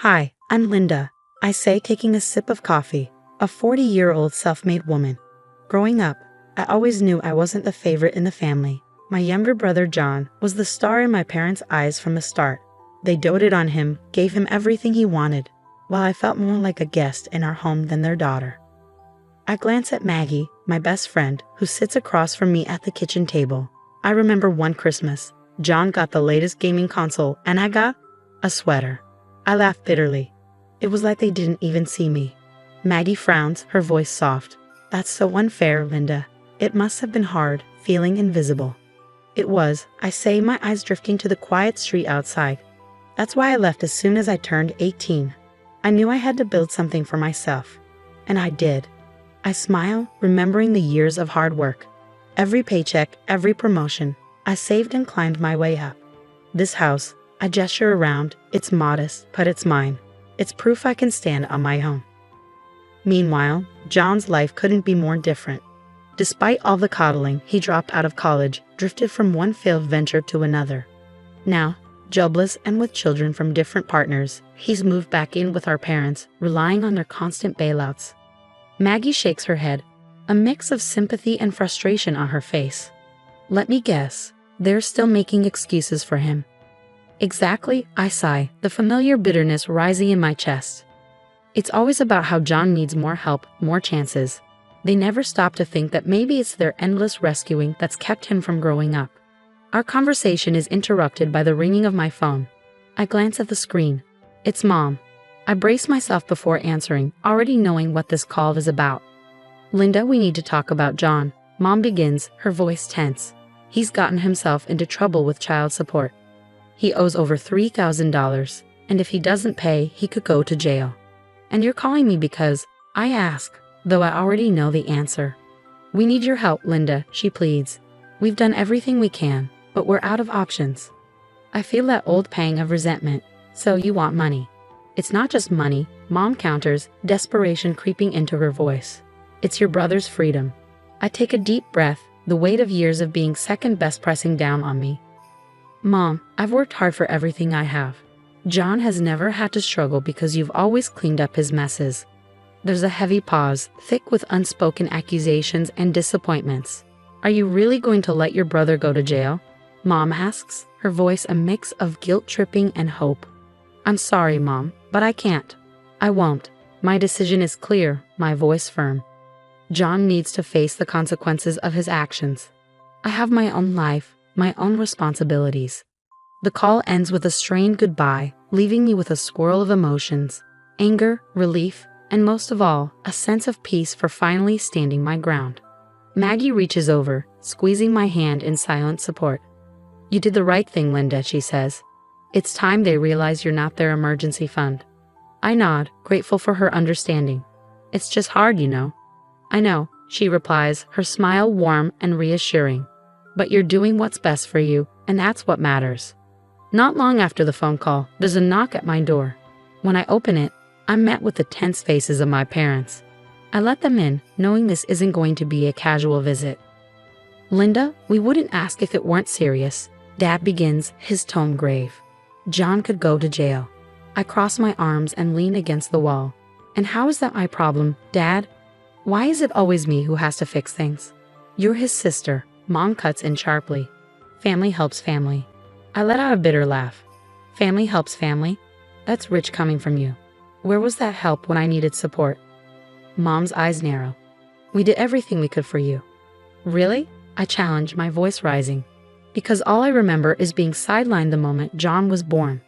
Hi, I'm Linda, I say, taking a sip of coffee, a 40-year-old self-made woman. Growing up, I always knew I wasn't the favorite in the family. My younger brother John was the star in my parents' eyes from the start. They doted on him, gave him everything he wanted, while I felt more like a guest in our home than their daughter. I glance at Maggie, my best friend, who sits across from me at the kitchen table. I remember one Christmas, John got the latest gaming console and I got a sweater. I laughed bitterly. It was like they didn't even see me. Maggie frowns, her voice soft. That's so unfair, Linda. It must have been hard, feeling invisible. It was, I say, my eyes drifting to the quiet street outside. That's why I left as soon as I turned 18. I knew I had to build something for myself. And I did. I smile, remembering the years of hard work. Every paycheck, every promotion, I saved and climbed my way up. This house, I gesture around, it's modest, but it's mine. It's proof I can stand on my own. Meanwhile, John's life couldn't be more different. Despite all the coddling, he dropped out of college, drifted from one failed venture to another. Now, jobless and with children from different partners, he's moved back in with our parents, relying on their constant bailouts. Maggie shakes her head, a mix of sympathy and frustration on her face. Let me guess, they're still making excuses for him. Exactly, I sigh, the familiar bitterness rising in my chest. It's always about how John needs more help, more chances. They never stop to think that maybe it's their endless rescuing that's kept him from growing up. Our conversation is interrupted by the ringing of my phone. I glance at the screen. It's Mom. I brace myself before answering, already knowing what this call is about. Linda, we need to talk about John. Mom begins, her voice tense. He's gotten himself into trouble with child support. He owes over $3,000, and if he doesn't pay, he could go to jail. And you're calling me because, I ask, though I already know the answer. We need your help, Linda, she pleads. We've done everything we can, but we're out of options. I feel that old pang of resentment. So you want money. It's not just money, Mom counters, desperation creeping into her voice. It's your brother's freedom. I take a deep breath, the weight of years of being second best pressing down on me. Mom, I've worked hard for everything I have. John has never had to struggle because you've always cleaned up his messes. There's a heavy pause, thick with unspoken accusations and disappointments. Are you really going to let your brother go to jail? Mom asks, her voice a mix of guilt-tripping and hope. I'm sorry, Mom, but I can't. I won't. My decision is clear, my voice firm. John needs to face the consequences of his actions. I have my own life, my own responsibilities. The call ends with a strained goodbye, leaving me with a swirl of emotions, anger, relief, and most of all, a sense of peace for finally standing my ground. Maggie reaches over, squeezing my hand in silent support. You did the right thing, Linda, she says. It's time they realize you're not their emergency fund. I nod, grateful for her understanding. It's just hard, you know. I know, she replies, her smile warm and reassuring. But you're doing what's best for you, and that's what matters. Not long after the phone call, there's a knock at my door. When I open it, I'm met with the tense faces of my parents. I let them in, knowing this isn't going to be a casual visit. Linda, we wouldn't ask if it weren't serious. Dad begins, his tone grave. John could go to jail. I cross my arms and lean against the wall. And how is that my problem, Dad? Why is it always me who has to fix things? You're his sister, Mom cuts in sharply. Family helps family. I let out a bitter laugh. Family helps family? That's rich coming from you. Where was that help when I needed support? Mom's eyes narrow. We did everything we could for you. Really? I challenge, my voice rising. Because all I remember is being sidelined the moment John was born.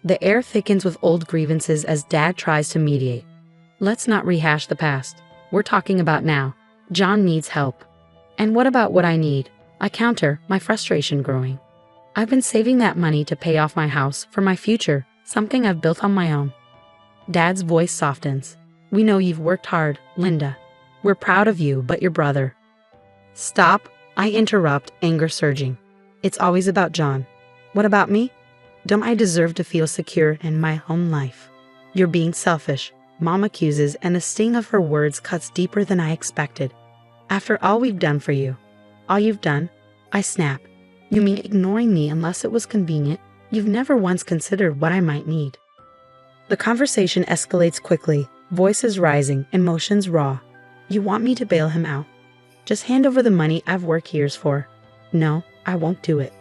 The air thickens with old grievances as Dad tries to mediate. Let's not rehash the past. We're talking about now. John needs help. And what about what I need? I counter, my frustration growing. I've been saving that money to pay off my house for my future, something I've built on my own. Dad's voice softens. We know you've worked hard, Linda. We're proud of you, but your brother. Stop, I interrupt, anger surging. It's always about John. What about me? Don't I deserve to feel secure in my home life? You're being selfish, Mom accuses, and the sting of her words cuts deeper than I expected. After all we've done for you. All you've done? I snap. You mean ignoring me unless it was convenient? You've never once considered what I might need. The conversation escalates quickly, voices rising, emotions raw. You want me to bail him out? Just hand over the money I've worked years for. No, I won't do it.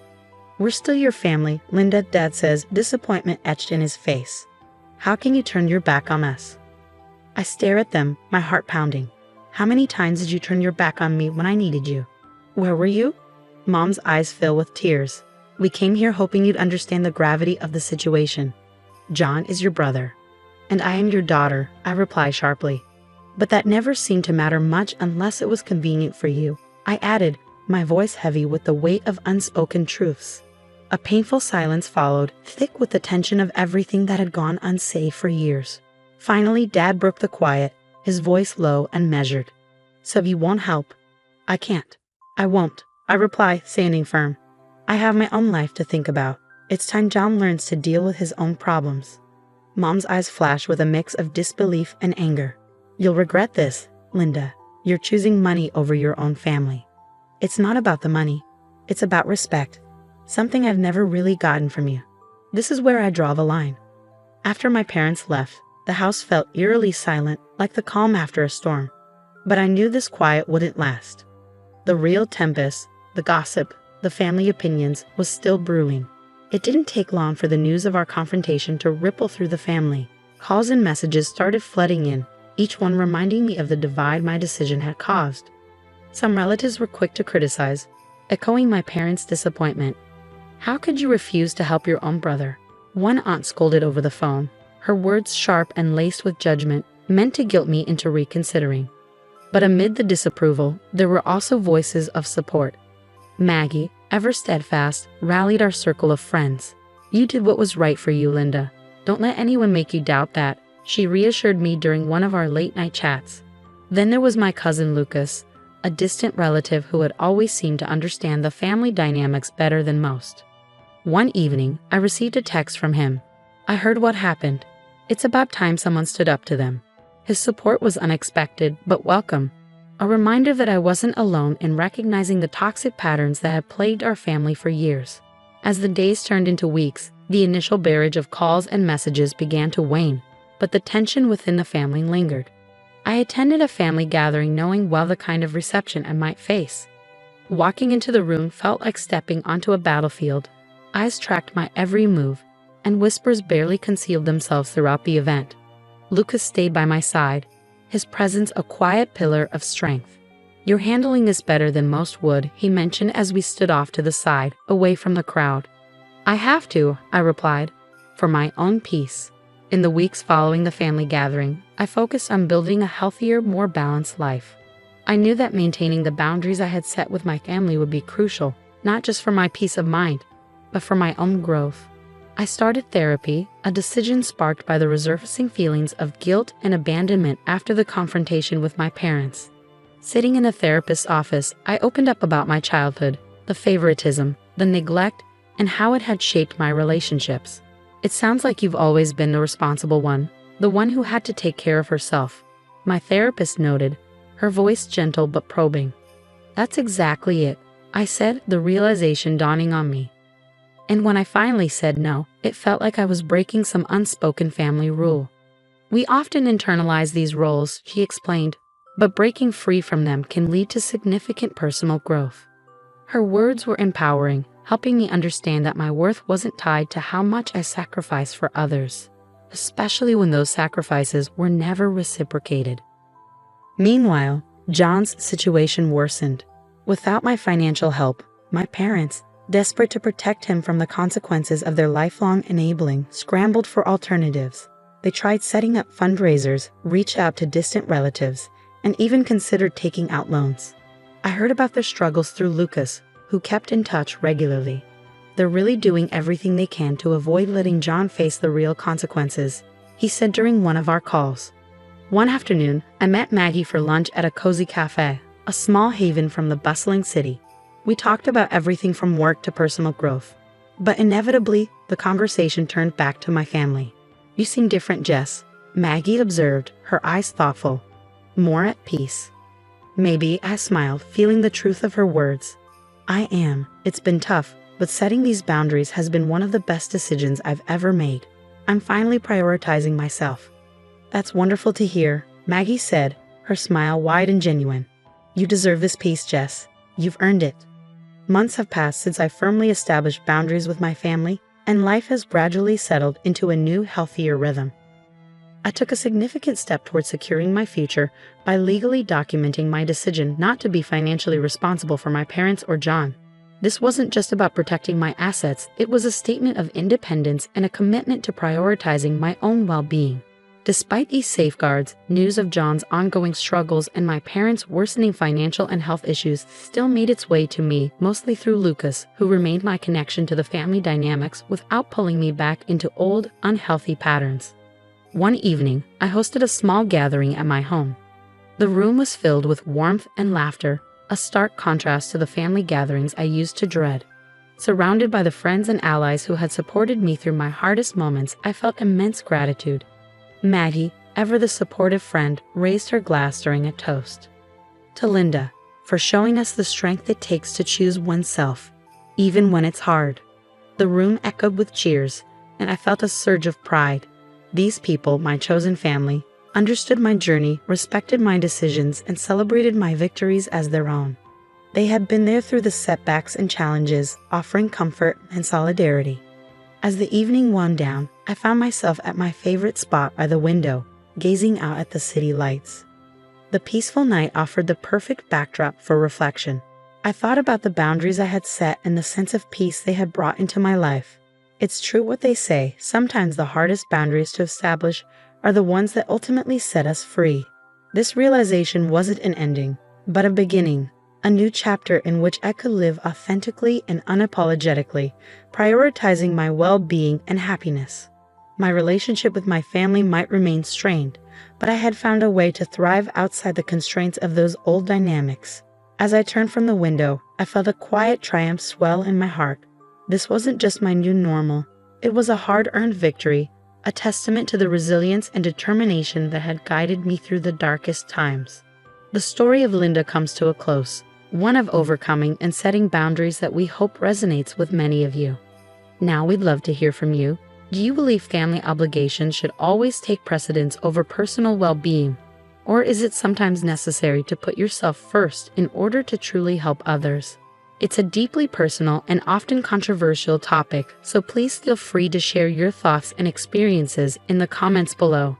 We're still your family, Linda, Dad says, disappointment etched in his face. How can you turn your back on us? I stare at them, my heart pounding. How many times did you turn your back on me when I needed you? Where were you? Mom's eyes fill with tears. We came here hoping you'd understand the gravity of the situation. John is your brother. And I am your daughter, I reply sharply. But that never seemed to matter much unless it was convenient for you, I added, my voice heavy with the weight of unspoken truths. A painful silence followed, thick with the tension of everything that had gone unsaid for years. Finally, Dad broke the quiet, his voice low and measured. So you won't help? I can't. I won't, I reply, standing firm. I have my own life to think about. It's time John learns to deal with his own problems. Mom's eyes flash with a mix of disbelief and anger. You'll regret this, Linda. You're choosing money over your own family. It's not about the money. It's about respect. Something I've never really gotten from you. This is where I draw the line. After my parents left, the house felt eerily silent, like the calm after a storm. But I knew this quiet wouldn't last. The real tempest, the gossip, the family opinions, was still brewing. It didn't take long for the news of our confrontation to ripple through the family. Calls and messages started flooding in, each one reminding me of the divide my decision had caused. Some relatives were quick to criticize, echoing my parents' disappointment. How could you refuse to help your own brother? One aunt scolded over the phone, her words sharp and laced with judgment, meant to guilt me into reconsidering. But amid the disapproval, there were also voices of support. Maggie, ever steadfast, rallied our circle of friends. You did what was right for you, Linda. Don't let anyone make you doubt that, she reassured me during one of our late-night chats. Then there was my cousin Lucas, a distant relative who had always seemed to understand the family dynamics better than most. One evening, I received a text from him. I heard what happened. It's about time someone stood up to them. His support was unexpected, but welcome. A reminder that I wasn't alone in recognizing the toxic patterns that had plagued our family for years. As the days turned into weeks, the initial barrage of calls and messages began to wane, but the tension within the family lingered. I attended a family gathering knowing well the kind of reception I might face. Walking into the room felt like stepping onto a battlefield. Eyes tracked my every move, and whispers barely concealed themselves throughout the event. Lucas stayed by my side, his presence a quiet pillar of strength. You're handling this better than most would, he mentioned as we stood off to the side, away from the crowd. I have to, I replied, for my own peace. In the weeks following the family gathering, I focused on building a healthier, more balanced life. I knew that maintaining the boundaries I had set with my family would be crucial, not just for my peace of mind, but for my own growth. I started therapy, a decision sparked by the resurfacing feelings of guilt and abandonment after the confrontation with my parents. Sitting in a therapist's office, I opened up about my childhood, the favoritism, the neglect, and how it had shaped my relationships. It sounds like you've always been the responsible one, the one who had to take care of herself, my therapist noted, her voice gentle but probing. That's exactly it, I said, the realization dawning on me. And when I finally said no, it felt like I was breaking some unspoken family rule. We often internalize these roles, she explained, but breaking free from them can lead to significant personal growth. Her words were empowering, helping me understand that my worth wasn't tied to how much I sacrificed for others, especially when those sacrifices were never reciprocated. Meanwhile, John's situation worsened. Without my financial help, my parents, desperate to protect him from the consequences of their lifelong enabling, scrambled for alternatives. They tried setting up fundraisers, reached out to distant relatives, and even considered taking out loans. I heard about their struggles through Lucas, who kept in touch regularly. They're really doing everything they can to avoid letting John face the real consequences, he said during one of our calls. One afternoon, I met Maggie for lunch at a cozy cafe, a small haven from the bustling city. We talked about everything from work to personal growth. But inevitably, the conversation turned back to my family. You seem different, Jess, Maggie observed, her eyes thoughtful. More at peace. Maybe, I smiled, feeling the truth of her words. I am. It's been tough, but setting these boundaries has been one of the best decisions I've ever made. I'm finally prioritizing myself." "That's wonderful to hear," Maggie said, her smile wide and genuine. "You deserve this peace, Jess. You've earned it." Months have passed since I firmly established boundaries with my family, and life has gradually settled into a new, healthier rhythm. I took a significant step towards securing my future by legally documenting my decision not to be financially responsible for my parents or John. This wasn't just about protecting my assets, it was a statement of independence and a commitment to prioritizing my own well-being. Despite these safeguards, news of John's ongoing struggles and my parents' worsening financial and health issues still made its way to me, mostly through Lucas, who remained my connection to the family dynamics without pulling me back into old, unhealthy patterns. One evening, I hosted a small gathering at my home. The room was filled with warmth and laughter, a stark contrast to the family gatherings I used to dread. Surrounded by the friends and allies who had supported me through my hardest moments, I felt immense gratitude. Maggie, ever the supportive friend, raised her glass during a toast. "To Linda, for showing us the strength it takes to choose oneself, even when it's hard." The room echoed with cheers, and I felt a surge of pride. These people, my chosen family, understood my journey, respected my decisions, and celebrated my victories as their own. They had been there through the setbacks and challenges, offering comfort and solidarity. As the evening wound down, I found myself at my favorite spot by the window, gazing out at the city lights. The peaceful night offered the perfect backdrop for reflection. I thought about the boundaries I had set and the sense of peace they had brought into my life. It's true what they say, sometimes the hardest boundaries to establish are the ones that ultimately set us free. This realization wasn't an ending, but a beginning, a new chapter in which I could live authentically and unapologetically, prioritizing my well-being and happiness. My relationship with my family might remain strained, but I had found a way to thrive outside the constraints of those old dynamics. As I turned from the window, I felt a quiet triumph swell in my heart. This wasn't just my new normal, it was a hard-earned victory, a testament to the resilience and determination that had guided me through the darkest times. The story of Linda comes to a close, one of overcoming and setting boundaries that we hope resonates with many of you. Now we'd love to hear from you. Do you believe family obligations should always take precedence over personal well-being? Or is it sometimes necessary to put yourself first in order to truly help others? It's a deeply personal and often controversial topic, so please feel free to share your thoughts and experiences in the comments below.